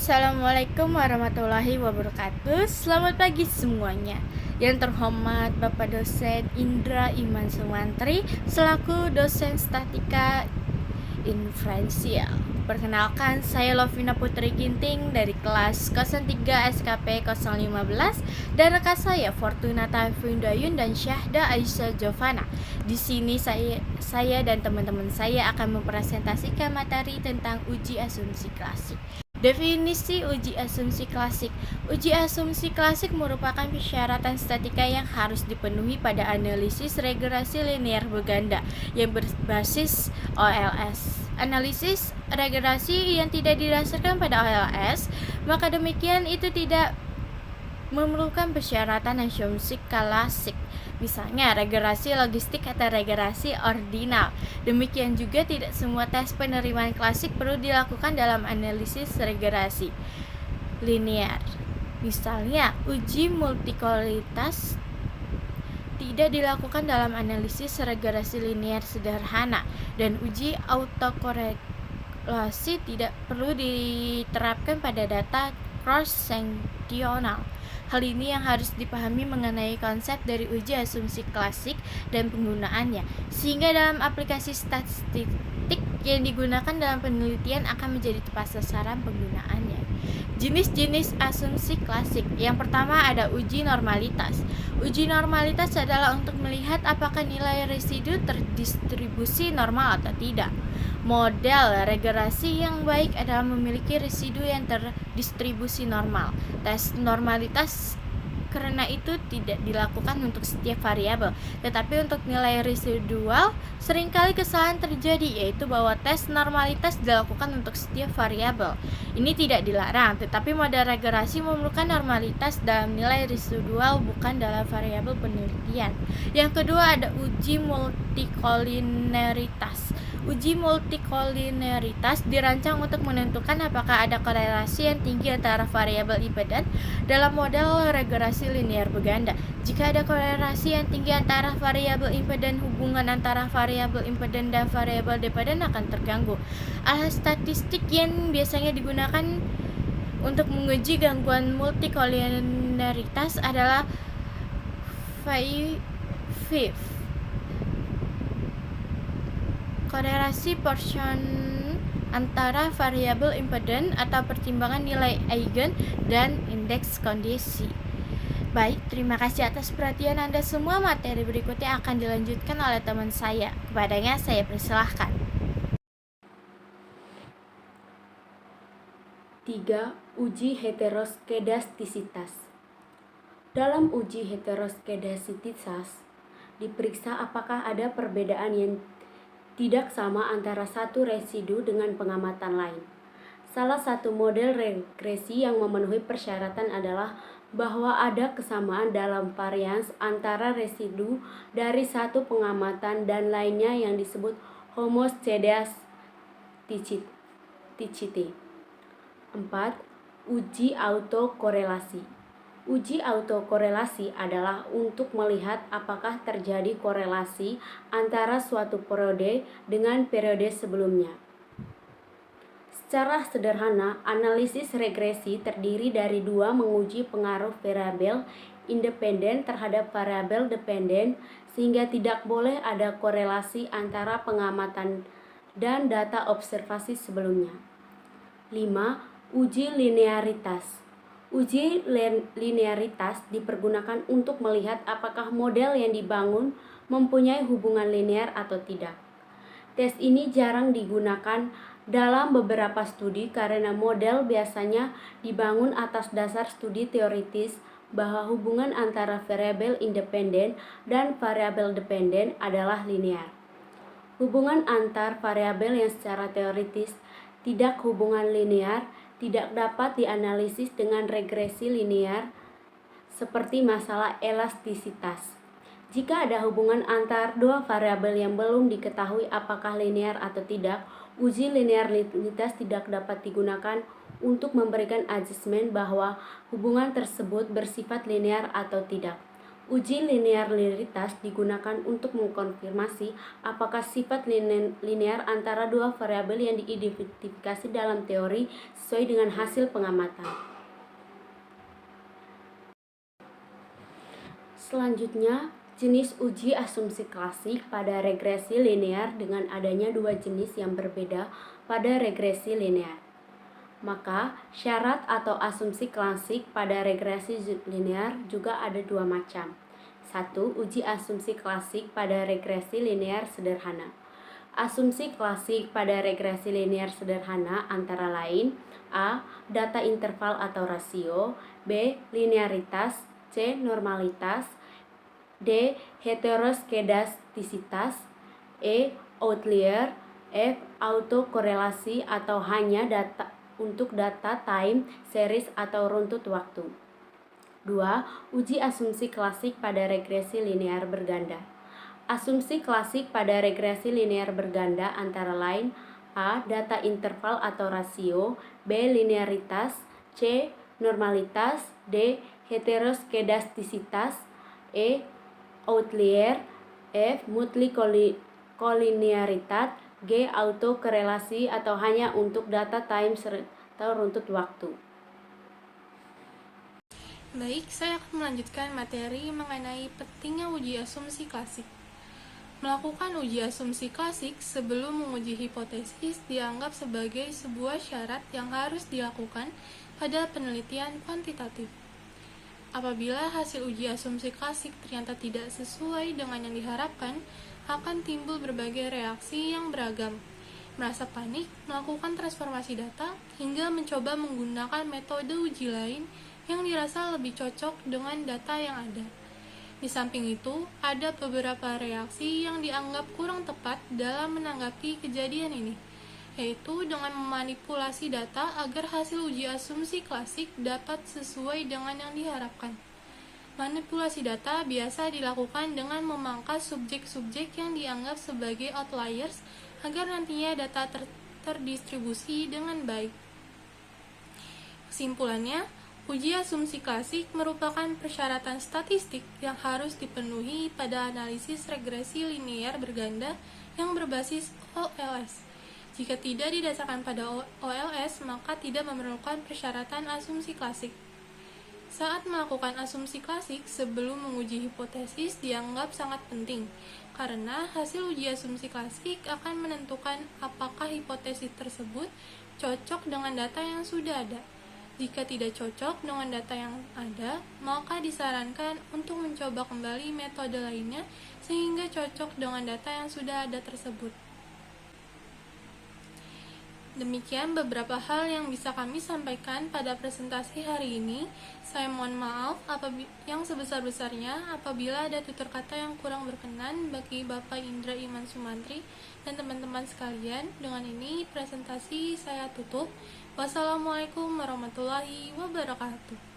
Assalamualaikum warahmatullahi wabarakatuh. Selamat pagi semuanya. Yang terhormat Bapak Dosen Indra Iman Sumantri selaku dosen statika inferensial. Perkenalkan, saya Lovina Putri Ginting dari kelas 03 SKP 015 dan rekan saya Fortunata Fundayun dan Syahda Aisyah Jovana. Di sini saya dan teman-teman saya akan mempresentasikan materi tentang uji asumsi klasik. Definisi uji asumsi klasik. Uji asumsi klasik merupakan persyaratan statika yang harus dipenuhi pada analisis regresi linear berganda yang berbasis OLS. Analisis regresi yang tidak didasarkan pada OLS, maka demikian itu tidak memerlukan persyaratan asumsi klasik. Misalnya regresi logistik atau regresi ordinal. Demikian juga tidak semua tes penerimaan klasik perlu dilakukan dalam analisis regresi linear. Misalnya uji multikolitas tidak dilakukan dalam analisis regresi linear sederhana dan uji autokorelasi tidak perlu diterapkan pada data cross-seksional. Hal ini yang harus dipahami mengenai konsep dari uji asumsi klasik dan penggunaannya, sehingga dalam aplikasi statistik yang digunakan dalam penelitian akan menjadi tepat sasaran penggunaannya. Jenis-jenis asumsi klasik. Yang pertama ada uji normalitas. Uji normalitas adalah untuk melihat apakah nilai residu terdistribusi normal atau tidak. Model regresi yang baik adalah memiliki residu yang terdistribusi normal. Tes normalitas karena itu tidak dilakukan untuk setiap variabel, tetapi untuk nilai residual seringkali kesalahan terjadi, yaitu bahwa tes normalitas dilakukan untuk setiap variabel. Ini tidak dilarang, tetapi model regresi memerlukan normalitas dalam nilai residual bukan dalam variabel penelitian. Yang kedua ada uji multikolineritas. Uji multikolineritas dirancang untuk menentukan apakah ada korelasi yang tinggi antara variabel impeden dalam model regresi linear berganda. Jika ada korelasi yang tinggi antara variabel impeden, hubungan antara variabel impeden dan variabel dependen akan terganggu. Alat statistik yang biasanya digunakan untuk menguji gangguan multikolineritas adalah FIV, korelasi portion antara variabel impeden atau pertimbangan nilai eigen dan indeks kondisi. Baik, terima kasih atas perhatian Anda semua. Materi berikutnya akan dilanjutkan oleh teman saya. Kepadanya saya persilahkan. 3. Uji heteroskedastisitas. Dalam uji heteroskedastisitas diperiksa apakah ada perbedaan yang tidak sama antara satu residu dengan pengamatan lain. Salah satu model regresi yang memenuhi persyaratan adalah bahwa ada kesamaan dalam varians antara residu dari satu pengamatan dan lainnya yang disebut homoscedasticity. 4. Uji autokorelasi. Uji autokorelasi adalah untuk melihat apakah terjadi korelasi antara suatu periode dengan periode sebelumnya. Secara sederhana, analisis regresi terdiri dari dua: menguji pengaruh variabel independen terhadap variabel dependen sehingga tidak boleh ada korelasi antara pengamatan dan data observasi sebelumnya. 5. Uji linearitas. Uji linearitas dipergunakan untuk melihat apakah model yang dibangun mempunyai hubungan linear atau tidak. Tes ini jarang digunakan dalam beberapa studi karena model biasanya dibangun atas dasar studi teoritis bahwa hubungan antara variabel independen dan variabel dependen adalah linear. Hubungan antar variabel yang secara teoritis tidak hubungan linear tidak dapat dianalisis dengan regresi linear seperti masalah elastisitas. Jika ada hubungan antar dua variabel yang belum diketahui apakah linear atau tidak, uji linearitas tidak dapat digunakan untuk memberikan asesmen bahwa hubungan tersebut bersifat linear atau tidak. Uji linearitas digunakan untuk mengkonfirmasi apakah sifat linear antara dua variabel yang diidentifikasi dalam teori sesuai dengan hasil pengamatan. Selanjutnya, jenis uji asumsi klasik pada regresi linear dengan adanya dua jenis yang berbeda pada regresi linear. Maka, syarat atau asumsi klasik pada regresi linear juga ada dua macam. 1. Uji asumsi klasik pada regresi linear sederhana. Asumsi klasik pada regresi linear sederhana antara lain: A. Data interval atau rasio, B. Linearitas, C. Normalitas, D. Heteroskedastisitas, E. Outlier, F. Autokorelasi atau hanya data untuk data time series atau runtut waktu. 2. Uji asumsi klasik pada regresi linear berganda. Asumsi klasik pada regresi linear berganda antara lain: A. Data interval atau rasio, B. Linearitas, C. Normalitas, D. Heteroskedastisitas, E. Outlier, F. Multikolinearitas, G. Autokorelasi atau hanya untuk data time atau runtut waktu. Baik, saya akan melanjutkan materi mengenai pentingnya uji asumsi klasik. Melakukan uji asumsi klasik sebelum menguji hipotesis dianggap sebagai sebuah syarat yang harus dilakukan pada penelitian kuantitatif. Apabila hasil uji asumsi klasik ternyata tidak sesuai dengan yang diharapkan, akan timbul berbagai reaksi yang beragam. Merasa panik, melakukan transformasi data, hingga mencoba menggunakan metode uji lain yang dirasa lebih cocok dengan data yang ada. Di samping itu, ada beberapa reaksi yang dianggap kurang tepat dalam menanggapi kejadian ini, yaitu dengan memanipulasi data agar hasil uji asumsi klasik dapat sesuai dengan yang diharapkan. Manipulasi data biasa dilakukan dengan memangkas subjek-subjek yang dianggap sebagai outliers agar nantinya data terdistribusi dengan baik. Kesimpulannya, uji asumsi klasik merupakan persyaratan statistik yang harus dipenuhi pada analisis regresi linear berganda yang berbasis OLS. Jika tidak didasarkan pada OLS, maka tidak memerlukan persyaratan asumsi klasik. Saat melakukan asumsi klasik sebelum menguji hipotesis dianggap sangat penting, karena hasil uji asumsi klasik akan menentukan apakah hipotesis tersebut cocok dengan data yang sudah ada. Jika tidak cocok dengan data yang ada, maka disarankan untuk mencoba kembali metode lainnya sehingga cocok dengan data yang sudah ada tersebut. Demikian beberapa hal yang bisa kami sampaikan pada presentasi hari ini. Saya mohon maaf yang sebesar-besarnya apabila ada tutur kata yang kurang berkenan bagi Bapak Indra Iman Sumantri dan teman-teman sekalian. Dengan ini presentasi saya tutup. Wassalamualaikum warahmatullahi wabarakatuh.